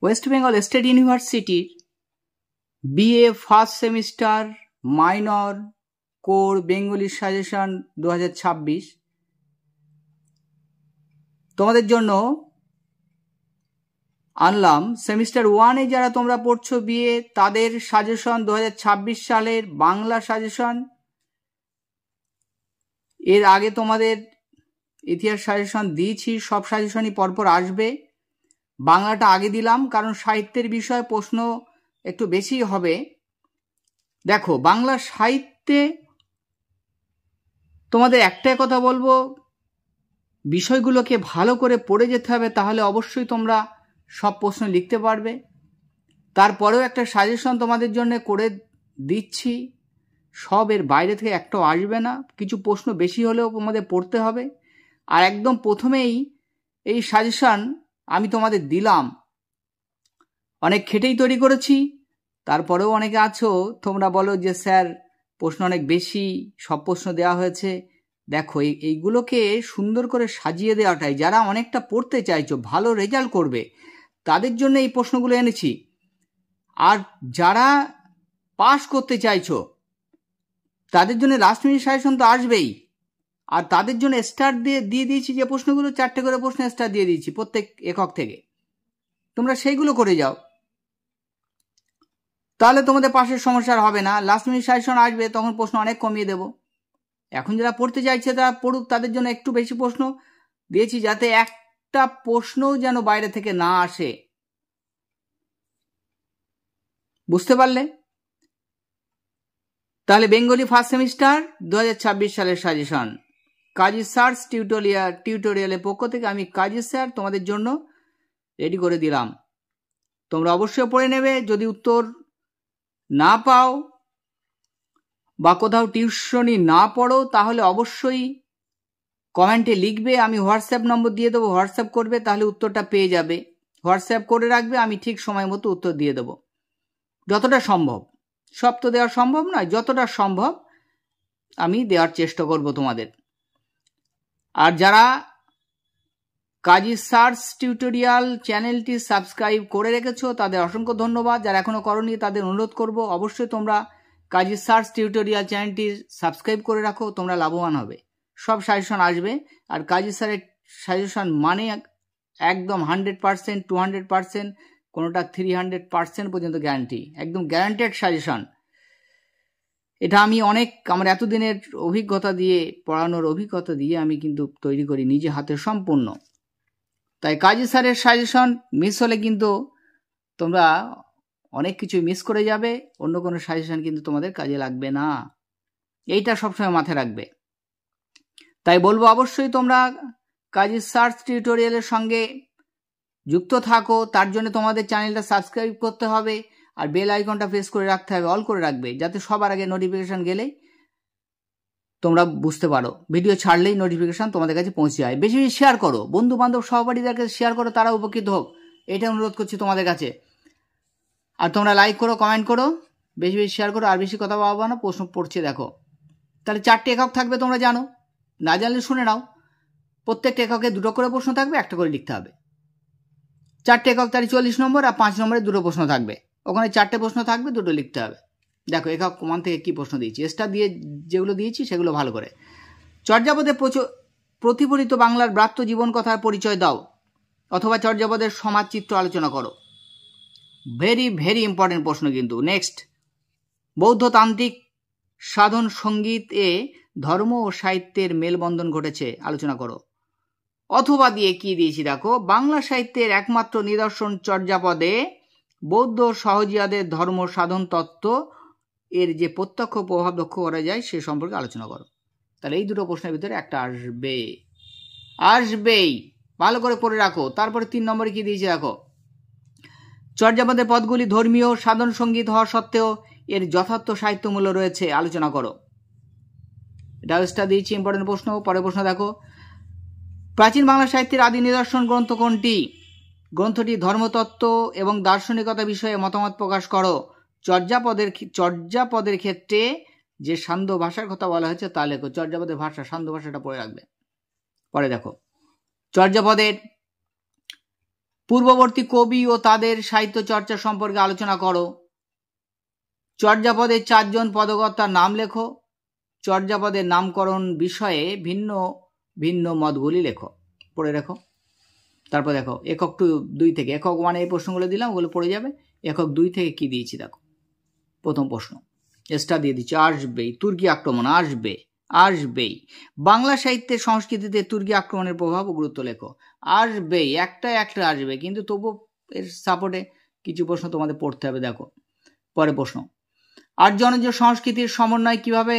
West Bengal state ইউনিভার্সিটির BA first semester minor core Bengali suggestion 2026 তোমাদের জন্য আনলাম। সেমিস্টার 1-এ যারা তোমরা পড়ছো বিএ তাদের সাজেশন 2026 সালের বাংলা সাজেশন। এর আগে তোমাদের ইতিহাস সাজেশন দিয়েছি, সব সাজেশনই পরপর আসবে। বাংলাটা আগে দিলাম কারণ সাহিত্যের বিষয়ে প্রশ্ন একটু বেশি হবে। দেখো, বাংলা সাহিত্যে তোমাদের একটাই কথা বলবো, বিষয়গুলোকে ভালো করে পড়ে যেতে হবে, তাহলে অবশ্যই তোমরা সব প্রশ্ন লিখতে পারবে। তারপরেও একটা সাজেশন তোমাদের জন্য করে দিচ্ছি, সব এর বাইরে থেকে একটাও আসবে না, কিছু প্রশ্ন বেশি হলেও তোমাদের পড়তে হবে। আর একদম প্রথমেই এই সাজেশন আমি তোমাদের দিলাম, অনেক খেটেই তৈরি করেছি। তারপরেও অনেকে আছো তোমরা বলো যে স্যার প্রশ্ন অনেক বেশি, সব প্রশ্ন দেওয়া হয়েছে। দেখো, এইগুলোকে সুন্দর করে সাজিয়ে দেওয়াটাই, যারা অনেকটা পড়তে চাইছো, ভালো রেজাল্ট করবে, তাদের জন্য এই প্রশ্নগুলো এনেছি। আর যারা পাস করতে চাইছো তাদের জন্য লাস্ট মিনিট সাজেশন তো আসবেই। আর তাদের জন্য স্টার দিয়ে দিয়েছি যে প্রশ্নগুলো, 4টে করে প্রশ্ন স্টার দিয়ে দিয়েছি প্রত্যেক একক থেকে, তোমরা সেইগুলো করে যাও, তাহলে তোমাদের পাশের সমস্যা হবে না। লাস্ট মিনিট সাজেশন আসবে, তখন প্রশ্ন অনেক কমিয়ে দেব। এখন যারা পড়তে চাইছে তারা পড়ুক, তাদের জন্য একটু বেশি প্রশ্ন দিয়েছি, যাতে একটা প্রশ্নও যেন বাইরে থেকে না আসে। বুঝতে পারলে? তাহলে বেঙ্গলি ফার্স্ট সেমিস্টার 2026 সালের সাজেশন কাজী স্যারস টিউটোরিয়ালের পক্ষ থেকে আমি কাজী স্যার তোমাদের জন্য রেডি করে দিলাম। তোমরা অবশ্যই পড়ে নেবে। যদি উত্তর না পাও বা কোথাও টিউশনি না পড়ো, তাহলে অবশ্যই কমেন্টে লিখবে, আমি হোয়াটসঅ্যাপ নম্বর দিয়ে দেবো, হোয়াটসঅ্যাপ করবে, তাহলে উত্তরটা পেয়ে যাবে। হোয়াটসঅ্যাপ করে রাখবে, আমি ঠিক সময় মতো উত্তর দিয়ে দেবো, যতটা সম্ভব। সব তো দেওয়া সম্ভব নয়, যতটা সম্ভব আমি দেওয়ার চেষ্টা করব তোমাদের। আর যারা কাজী স্যারস টিউটোরিয়াল চ্যানেলটি সাবস্ক্রাইব করে রেখেছো তাদের অসংখ্য ধন্যবাদ। যারা এখনো করোনি তাদের অনুরোধ করব, অবশ্যই তোমরা কাজী স্যারস টিউটোরিয়াল চ্যানেলটি সাবস্ক্রাইব করে রাখো, তোমরা লাভবান হবে। সব সাজেশন আসবে। আর কাজী স্যারের সাজেশন মানে একদম 100%, 200%, কোনোটা 300% পর্যন্ত গ্যারান্টি, একদম গ্যারান্টেড সাজেশন। এটা আমি আমার এতদিনের অভিজ্ঞতা দিয়ে, পড়ানোর অভিজ্ঞতা দিয়ে আমি কিন্তু তৈরি করি নিজে হাতে সম্পূর্ণ। তাই কাজী স্যারের সাজেশন মিস হলে কিন্তু তোমরা অনেক কিছুই মিস করে যাবে, অন্য কোনো সাজেশন কিন্তু তোমাদের কাজে লাগবে না, এইটা সবসময় মাথায় রাখবে। তাই বলবো অবশ্যই তোমরা কাজী স্যারস টিউটোরিয়ালের সঙ্গে যুক্ত থাকো। তার জন্য তোমাদের চ্যানেলটা সাবস্ক্রাইব করতে হবে আর বেল আইকনটা প্রেস করে রাখতে হবে, অল করে রাখবে, যাতে সবার আগে নোটিফিকেশন গেলেই তোমরা বুঝতে পারো, ভিডিও ছাড়লেই নোটিফিকেশন তোমাদের কাছে পৌঁছে যায়। বেশি বেশি শেয়ার করো, বন্ধু বান্ধব সহপাঠীদের কাছে শেয়ার করো, তারা উপকৃত হোক, এটা অনুরোধ করছি তোমাদের কাছে। আর তোমরা লাইক করো, কমেন্ট করো, বেশি বেশি শেয়ার করো। আর বেশি কথা বলবো না, প্রশ্ন পড়ছে দেখো। তাহলে 4টে একক থাকবে, তোমরা জানো, না জানলে শুনে নাও। প্রত্যেকটা এককে 2টো করে প্রশ্ন থাকবে, একটা করে লিখতে হবে। 4টে একক তাহলে 40 নম্বর, আর 5 নম্বরে 2টো প্রশ্ন থাকবে, ওখানে 4টে প্রশ্ন থাকবে, 2টো লিখতে হবে। দেখো একক মান থেকে কি প্রশ্ন দিয়েছি, স্টার দিয়ে যেগুলো দিয়েছি সেগুলো ভালো করে। চর্যাপদে প্রতিফলিত বাংলার ব্রাত্য জীবন কথার পরিচয় দাও, অথবা চর্যাপদের সমাজ চিত্র আলোচনা করো। ভেরি ভেরি ইম্পর্টেন্ট প্রশ্ন কিন্তু। নেক্সট, বৌদ্ধতান্ত্রিক সাধন সঙ্গীত এ ধর্ম ও সাহিত্যের মেলবন্ধন ঘটেছে, আলোচনা করো। অথবা দিয়ে কি দিয়েছি দেখো, বাংলা সাহিত্যের একমাত্র নিদর্শন চর্যাপদে বৌদ্ধ সহজিয়াদের ধর্ম সাধন তত্ত্ব এর যে প্রত্যক্ষ প্রভাব লক্ষ্য করা যায় সে সম্পর্কে আলোচনা করো। তাহলে এই 2টো প্রশ্নের ভিতরে একটা আসবেই, ভালো করে পড়ে রাখো। তারপরে 3 নম্বরে কি দিয়েছি দেখো, চর্যাপদের পদগুলি ধর্মীয় সাধন সঙ্গীত হওয়া সত্ত্বেও এর যথার্থ সাহিত্য মূল্য রয়েছে, আলোচনা করো। এটা দিয়েছি, ইম্পর্টেন্ট প্রশ্ন। পরের প্রশ্ন দেখো, প্রাচীন বাংলা সাহিত্যের আদি নিদর্শন গ্রন্থ কোনটি? গ্রন্থটি ধর্মতত্ত্ব এবং দার্শনিকতা বিষয়ে মতামত প্রকাশ করো। চর্যাপদের ক্ষেত্রে যে সান্ধ্য ভাষার কথা বলা হয়েছে তা লেখো। চর্যাপদের ভাষা, সান্ধ্য ভাষাটা পড়ে রাখবে। পরে দেখো, চর্যাপদের পূর্ববর্তী কবি ও তাদের সাহিত্য চর্চা সম্পর্কে আলোচনা করো। চর্যাপদের 4 জন পদকর্তার নাম লেখো। চর্যাপদের নামকরণ বিষয়ে ভিন্ন ভিন্ন মতগুলি লেখো। পড়ে রেখো। তারপর দেখো একক 2 থেকে, একক 1 এই প্রশ্নগুলো দিলাম, ওগুলো পড়ে যাবে। একক 2 থেকে কি দিয়েছি দেখো। প্রথম প্রশ্ন স্টার দিয়ে দিচ্ছি, আসবেই তুর্কি আক্রমণ, আসবেই। বাংলা সাহিত্যের সংস্কৃতিতে তুর্কি আক্রমণের প্রভাব ও গুরুত্ব লেখো। আসবেই, একটা আসবে, কিন্তু তবু এর সাপোর্টে কিছু প্রশ্ন তোমাদের পড়তে হবে। দেখো পরে প্রশ্ন, আর্য অনার্য সংস্কৃতির সমন্বয় কিভাবে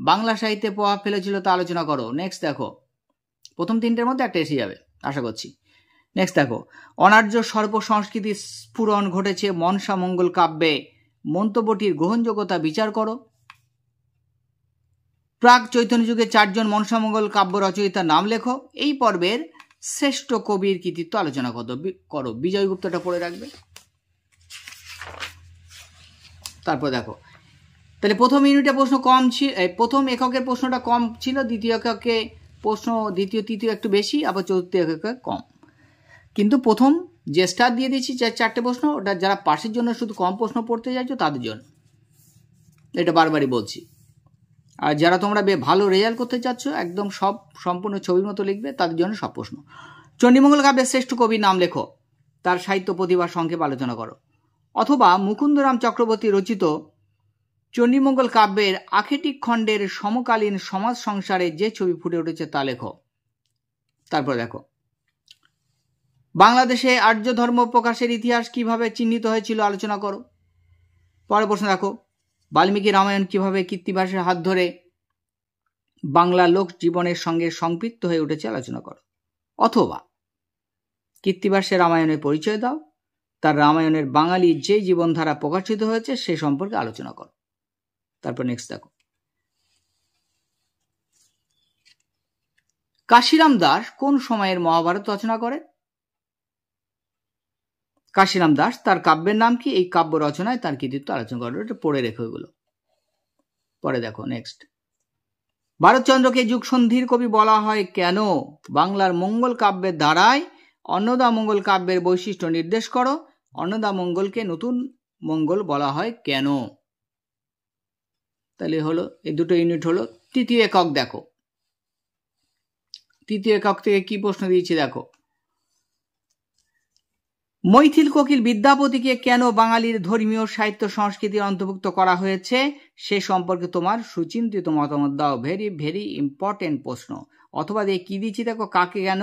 বাংলা সাহিত্যে প্রভাব ফেলেছিল তা আলোচনা করো। নেক্সট দেখো, প্রথম 3টের মধ্যে একটা এসে যাবে আশা করছি। নেক্সট দেখো, অনার্য সর্ব সংস্কৃতির স্ফুরণ ঘটেছে মনসা মঙ্গল কাব্যে, মন্তব্যটির গ্রহণযোগ্যতা বিচার করো। প্রাক চৈতন্য যুগে 4 জন মনসামঙ্গল কাব্য রচয়িতার নাম লেখো। এই পর্বের শ্রেষ্ঠ কবির কৃতিত্ব আলোচনা করো। বিজয়গুপ্তটা পড়ে রাখবে। তারপর দেখো, তাহলে প্রথম ইউনিটে প্রশ্ন কম ছিল, প্রথম এককের প্রশ্নটা কম ছিল, দ্বিতীয় এককে প্রশ্ন দ্বিতীয় তৃতীয় একটু বেশি, আবার চতুর্থ এককে কম। কিন্তু প্রথম যে স্টার দিয়ে দিচ্ছি 4টে প্রশ্ন, ওটা যারা পাশের জন্য শুধু কম প্রশ্ন পড়তে চাইছো তাদের জন্য, এটা বারবারই বলছি। আর যারা তোমরা ভালো রেজাল্ট করতে চাচ্ছ, একদম সব সম্পূর্ণ ছবির মতো লিখবে, তাদের জন্য সব প্রশ্ন। চণ্ডীমঙ্গল কাব্যের শ্রেষ্ঠ কবির নাম লেখো। তার সাহিত্য প্রতিভার সংক্ষেপ আলোচনা করো। অথবা মুকুন্দরাম চক্রবর্তী রচিত চণ্ডীমঙ্গল কাব্যের আখেটিক খণ্ডের সমকালীন সমাজ সংসারে যে ছবি ফুটে উঠেছে তা লেখো। তারপর দেখো, বাংলাদেশে আর্য ধর্ম প্রকাশের ইতিহাস কিভাবে চিহ্নিত হয়েছিল আলোচনা করো। পরের প্রশ্ন দেখো, বাল্মীকি রামায়ণ কিভাবে কৃত্তিবাসের হাত ধরে বাংলা লোক জীবনের সঙ্গে সম্পৃক্ত হয়ে উঠেছে আলোচনা করো। অথবা কৃত্তিবাসের রামায়ণের পরিচয় দাও, তার রামায়ণের বাঙালির যে জীবনধারা প্রকাশিত হয়েছে সে সম্পর্কে আলোচনা করো। তারপর নেক্সট দেখো, কাশিরাম দাস কোন সময়ের মহাভারত রচনা করে। কাশিরাম দাস, তার কাব্যের নাম কি, এই কাব্য রচনায় তার কৃতিত্ব আলোচনা করো। এটা পড়ে রেখো এগুলো। পরে দেখো নেক্সট, ভারতচন্দ্রকে যুগ সন্ধির কবি বলা হয় কেন। বাংলার মঙ্গল কাব্যের ধারায় অন্নদা মঙ্গল কাব্যের বৈশিষ্ট্য নির্দেশ করো। অন্নদা মঙ্গলকে নতুন মঙ্গল বলা হয় কেন। তাহলে হলো এই দুটো ইউনিট হলো। তৃতীয় একক দেখো, তৃতীয় একক থেকে কি প্রশ্ন দিয়েছি দেখো, মৈথিল কোকিল বিদ্যাপতিকে কেন বাঙালির ধর্মীয় সাহিত্য সংস্কৃতির অন্তর্ভুক্ত করা হয়েছে সে সম্পর্কে তোমার সুচিন্তিত মতামত দাও। ভেরি ভেরি ইম্পর্টেন্ট প্রশ্ন। অথবা দিয়ে কি দিচ্ছি দেখো, কাকে কেন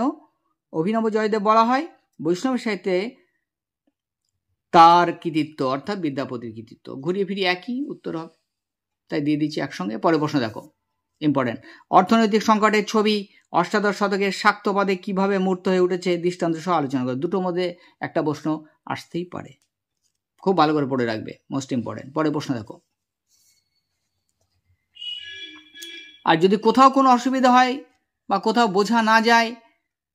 অভিনব জয়দেব বলা হয়। বৈষ্ণব সাহিত্যে তার কৃতিত্ব অর্থাৎ বিদ্যাপতির কৃতিত্ব। ঘুরিয়ে ফিরিয়ে একই উত্তর হবে, তাই দিয়ে দিচ্ছি একসঙ্গে। পরের প্রশ্ন দেখো, ইম্পর্টেন্ট, অর্থনৈতিক সংকটের ছবি অষ্টাদশ শতকের শাক্তপদে কিভাবে মূর্ত হয়ে উঠেছে দৃষ্টান্ত সহ আলোচনা করে। দুটোর মধ্যে একটা প্রশ্ন আসতেই পারে, খুব ভালো করে পড়ে রাখবে, মোস্ট ইম্পর্টেন্ট। পরের প্রশ্ন দেখো, আর যদি কোথাও কোনো অসুবিধা হয় বা কোথাও বোঝা না যায়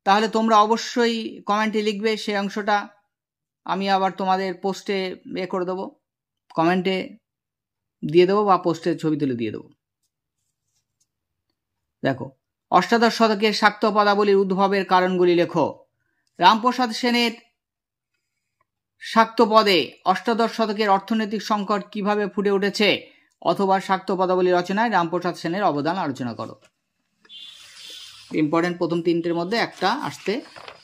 তাহলে তোমরা অবশ্যই কমেন্টে লিখবে, সেই অংশটা আমি আবার তোমাদের পোস্টে করে দেবো, কমেন্টে দিয়ে দেবো বা পোস্টে ছবি তুলে দিয়ে দেবো। দেখো, অষ্টাদশ শতকের শাক্ত পদাবলীর উদ্ভবের কারণগুলি লেখো। রামপ্রসাদ সেনের শাক্ত পদে অষ্টাদশ শতকের অর্থনৈতিক সংকট কিভাবে ফুটে উঠেছে, অথবা শাক্ত পদাবলী রচনায় রামপ্রসাদ সেনের অবদান আলোচনা করো। ইম্পর্টেন্ট, প্রথম 3টের মধ্যে একটা আসতে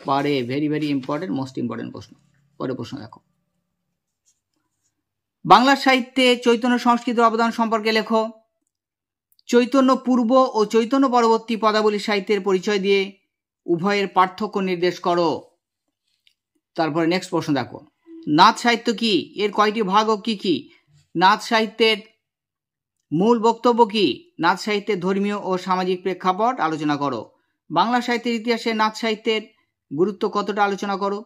পারে। Very very important, most important প্রশ্ন। পরের প্রশ্ন দেখো, বাংলা সাহিত্যে চৈতন্য সংস্কৃতির অবদান সম্পর্কে লেখো। চৈতন্য পূর্ব ও চৈতন্য পরবর্তী পদাবলী সাহিত্যের পরিচয় দিয়ে উভয়ের পার্থক্য নির্দেশ করো। তারপরে নেক্সট প্রশ্ন দেখো, নাথ সাহিত্য কি, এর কয়টি ভাগ ও কি কি। নাথ সাহিত্যের মূল বক্তব্য কি, নাথ সাহিত্যের ধর্মীয় ও সামাজিক প্রেক্ষাপট আলোচনা করো। বাংলা সাহিত্যের ইতিহাসে নাথ সাহিত্যের গুরুত্ব কতটা আলোচনা করো।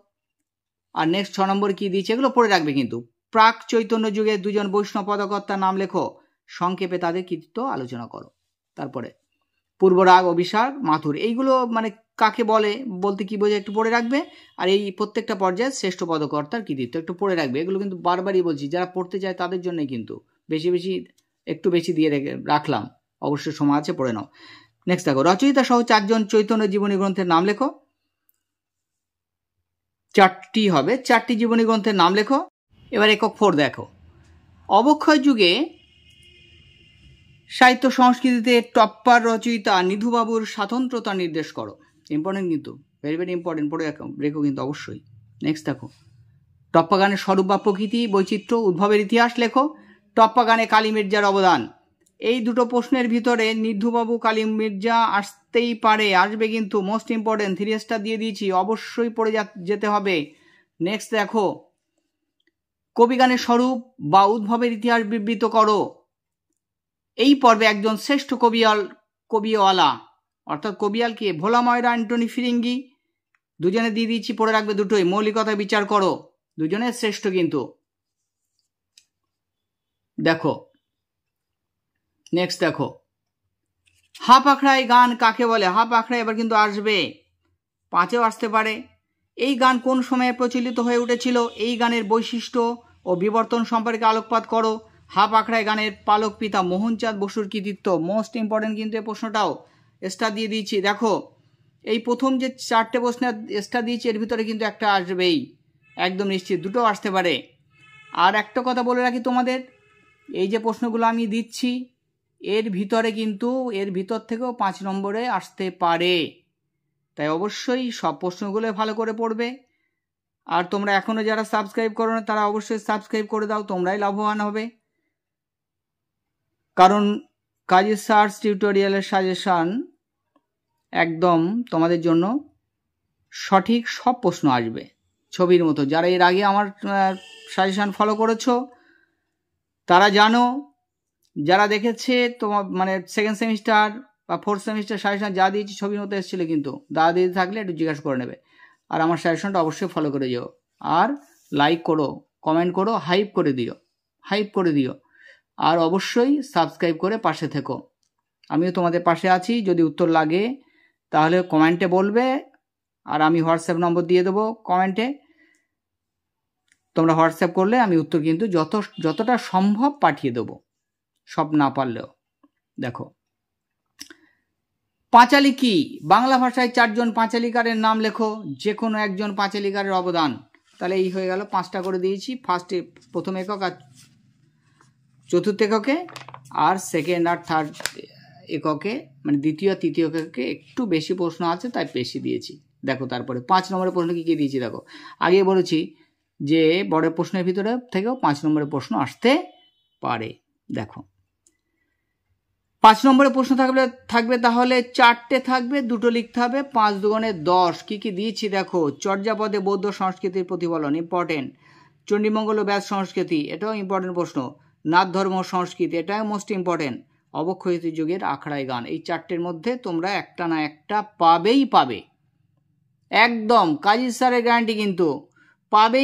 আর নেক্সট 6 নম্বর কি দিয়েছে, এগুলো পড়ে রাখবে কিন্তু। প্রাক চৈতন্য যুগে 2 জন বৈষ্ণব পদকর্তার নাম লেখো, সংক্ষেপে তাদের কৃতিত্ব আলোচনা করো। তারপরে পূর্বরাগ, অভিসার, মাথুর, এইগুলো মানে কাকে বলে, বলতে কি বোঝায় একটু পড়ে রাখবে। আর এই প্রত্যেকটা পর্যায়ে শ্রেষ্ঠ পদকর্তার কৃতিত্ব একটু পড়ে রাখবে। এগুলো কিন্তু বারবারই বলছি, যারা পড়তে চায় তাদের জন্যই কিন্তু একটু বেশি দিয়ে রাখলাম। অবশ্যই সময় আছে, পড়ে নাও। নেক্সট দেখো, রচয়িতা সহ 4 জন চৈতন্য জীবনী গ্রন্থের নাম লেখো। 4টি হবে। 4টি জীবনী গ্রন্থের নাম লেখো। এবার একক 4 দেখো। অবক্ষয় যুগে সাহিত্য সংস্কৃতিতে টপ্পার রচয়িতা নিধুবাবুর স্বাতন্ত্রতা নির্দেশ করো। ইম্পর্টেন্ট কিন্তু, ভেরি ভেরি ইম্পর্টেন্ট, পড়ে রেখো কিন্তু অবশ্যই। নেক্সট দেখো, টপ্পা গানের স্বরূপ বা প্রকৃতি, বৈচিত্র্য, উদ্ভবের ইতিহাস লেখো। টপ্পা গানে কালী মির্জার অবদান। এই দুটো প্রশ্নের ভিতরে নিধুবাবু, কালী মির্জা আসতেই পারে, আসবে কিন্তু, মোস্ট ইম্পর্টেন্ট। 3 স্টার দিয়ে দিয়েছি, অবশ্যই পড়ে যেতে হবে। নেক্সট দেখো, কবি গানের স্বরূপ বা উদ্ভবের ইতিহাস বিবৃত করো। এই পর্বে একজন শ্রেষ্ঠ কবিওয়ালা অর্থাৎ কবিয়াল কে? ভোলা ময়রা, অ্যান্টনি ফিরিঙ্গি, দুজনে দিয়ে দিয়েছি, পড়ে রাখবে দুটোই। মৌলিকতা বিচার করো, দুজনের শ্রেষ্ঠ কিন্তু। দেখো নেক্সট দেখো, হাফ আখড়াই গান কাকে বলে? হাফ আখড়াই এবার কিন্তু আসবে, 5এও আসতে পারে। এই গান কোন সময়ে প্রচলিত হয়ে উঠেছিল? এই গানের বৈশিষ্ট্য ও বিবর্তন সম্পর্কে আলোকপাত করো। হাফ আখড়াই গানের পালক পিতা মোহনচাঁদ বসুর কৃতিত্ব। মোস্ট ইম্পর্টেন্ট কিন্তু এই প্রশ্নটাও, স্টার দিয়ে দিয়েছি। দেখো, এই প্রথম যে 4টে প্রশ্নের স্টার দিয়েছি, এর ভিতরে কিন্তু একটা আসবেই, একদম নিশ্চিত। দুটো আসতে পারে। আর একটা কথা বলে রাখি তোমাদের, এই যে প্রশ্নগুলো আমি দিচ্ছি, এর ভিতরে কিন্তু এর ভিতর থেকেও 5 নম্বরে আসতে পারে। তাই অবশ্যই সব প্রশ্নগুলো ভালো করে পড়বে। আর তোমরা এখনো যারা সাবস্ক্রাইব করো না, তারা অবশ্যই সাবস্ক্রাইব করে দাও, তোমরাই লাভবান হবে। কারণ কাজী সার্চ টিউটোরিয়ালের সাজেশন একদম তোমাদের জন্য সঠিক সব প্রশ্ন আসবে ছবির মতো। যারা এর আগে আমার সাজেশন ফলো করেছো তারা জানো, যারা দেখেছে তোমার মানে 2nd সেমিস্টার বা 4th সেমিস্টার সাজেশন যা দিয়েছি ছবির মতো এসেছিল, কিন্তু দাদা দিদি থাকলে একটু জিজ্ঞাসা করে নেবে। আর আমার সাজেশনটা অবশ্যই ফলো করে যেও। আর লাইক করো, কমেন্ট করো, হাইপ করে দিও। আর অবশ্যই সাবস্ক্রাইব করে পাশে থেকো। আমিও তোমাদের পাশে আছি। যদি উত্তর লাগে তাহলে কমেন্টে বলবে, আর আমি হোয়াটসঅ্যাপ নম্বর দিয়ে দেবো কমেন্টে। তোমরা হোয়াটসঅ্যাপ করলে আমি উত্তর কিন্তু যতটা সম্ভব পাঠিয়ে দেবো, সব না পারলেও। দেখো, পাঁচালী কি? বাংলা ভাষায় 4 জন পাঁচালীকারের নাম লেখো। যে কোনো একজন পাঁচালীকারের অবদান। তাহলে এই হয়ে গেল, 5টা করে দিয়েছি। প্রথম একক আর 4র্থ এককে, আর 2nd আর 3rd এককে, মানে 2য় আর 3য় এককে একটু বেশি প্রশ্ন আছে, তাই বেশি দিয়েছি। দেখো তারপরে 5 নম্বরের প্রশ্ন কি দিয়েছি দেখো। আগে বলেছি যে বড় প্রশ্নের ভিতরে থেকেও 5 নম্বরের প্রশ্ন আসতে পারে। দেখো, 5 নম্বরের প্রশ্ন থাকবে তাহলে 4টে থাকবে, 2টো লিখতে হবে। 5 দুগুণে 10। কি দিয়েছি দেখো। চর্যাপদে বৌদ্ধ সংস্কৃতির প্রতিফলন, ইম্পর্টেন্ট। চণ্ডীমঙ্গল ও ব্যাস সংস্কৃতি, এটাও ইম্পর্টেন্ট প্রশ্ন। নাথ ধর্ম সংস্কৃতি, এটাও মোস্ট ইম্পর্টেন্ট। অবক্ষয় যুগের আখড়াই গান। এই 4টের মধ্যে তোমরা একটা না একটা পাবে, একদম কাজী স্যারের গ্যারান্টি কিন্তু, পাবে।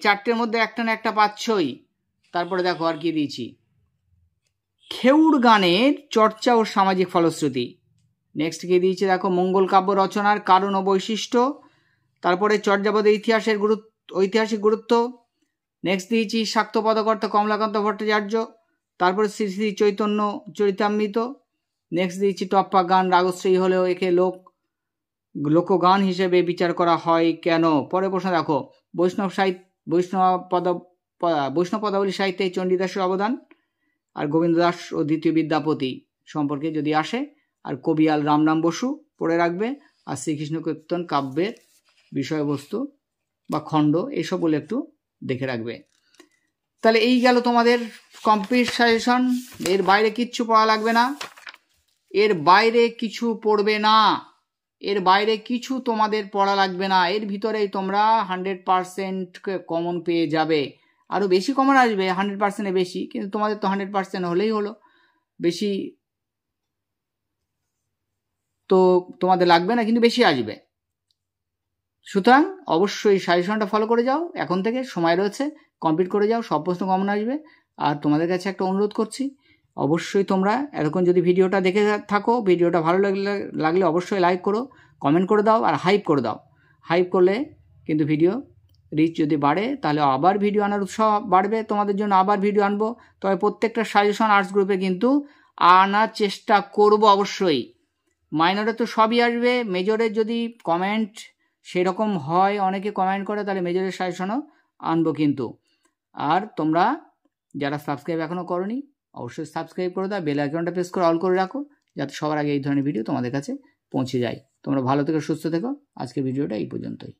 4টের মধ্যে একটা না একটা পাচ্ছই। তারপরে দেখো আর কি দিয়েছি, খেউড় গানের চর্চা ও সামাজিক ফলশ্রুতি। নেক্সট কি দিয়েছি দেখো, মঙ্গল কাব্য রচনার কারণ ও বৈশিষ্ট্য। তারপরে চর্যাপদের ঐতিহাসিক গুরুত্ব। নেক্সট দিয়েছি শাক্ত পদকর্তা কমলাকান্ত ভট্টাচার্য। তারপরে শ্রী শ্রী চৈতন্য চরিতামৃত। নেক্সট দিয়েছি টপ্পা গান রাগশ্রী হলেও একে লোকগান হিসেবে বিচার করা হয় কেন। পরে প্রশ্ন দেখো, বৈষ্ণব পদাবলী সাহিত্যে চণ্ডীদাসের অবদান, আর গোবিন্দ দাস ও দ্বিতীয় বিদ্যাপতি সম্পর্কে যদি আসে, আর কবিয়াল রামনাম বসু পড়ে রাখবে, আর শ্রীকৃষ্ণ কীর্তন কাব্যের বিষয়বস্তু বা খণ্ড, এইসবগুলো একটু দেখে রাখবে। তাহলে এই গেল তোমাদের কমপ্লিট সাজেশন। এর বাইরে কিচ্ছু পড়া লাগবে না, এর বাইরে কিছু পড়বে না, এর বাইরে কিছু তোমাদের পড়া লাগবে না। এর ভিতরেই তোমরা 100% কমন পেয়ে যাবে। আরও বেশি কমন আসবে, 100%-এ বেশি, কিন্তু তোমাদের তো 100% হলেই হলো, বেশি তো তোমাদের লাগবে না, কিন্তু বেশি আসবে। সুতরাং অবশ্যই সাজেশনটা ফলো করে যাও, এখন থেকে সময় রয়েছে, কমপ্লিট করে যাও, সব প্রশ্ন কমন আসবে। আর তোমাদের কাছে একটা অনুরোধ করছি, অবশ্যই তোমরা এরকম যদি ভিডিওটা দেখে থাকো, ভিডিওটা ভালো লাগলে অবশ্যই লাইক করো, কমেন্ট করে দাও, আর হাইপ করে দাও। হাইপ করলে কিন্তু ভিডিও রিচ যদি বাড়ে, তাহলে আবার ভিডিও আনার উৎসাহ বাড়বে, তোমাদের জন্য আবার ভিডিও আনবো। তবে প্রত্যেকটা সাজেশন আর্টস গ্রুপে কিন্তু আনার চেষ্টা করব অবশ্যই। মাইনরে তো সবই আসবে, মেজরে যদি কমেন্ট সেই রকম হয় অনেকে কমেন্ট করে তাহলে মেজরের সাজেশনও আনবো কিন্তু। আর তোমরা যারা সাবস্ক্রাইব এখনও করোনি অবশ্যই সাবস্ক্রাইব করে দাও, বেল আইকনটা প্রেস করে অল করে রাখো যাতে সবার আগে এই ধরনের ভিডিও তোমাদের কাছে পৌঁছে যায়। তোমরা ভালো থেকো, সুস্থ থেকো। আজকের ভিডিওটা এই পর্যন্তই।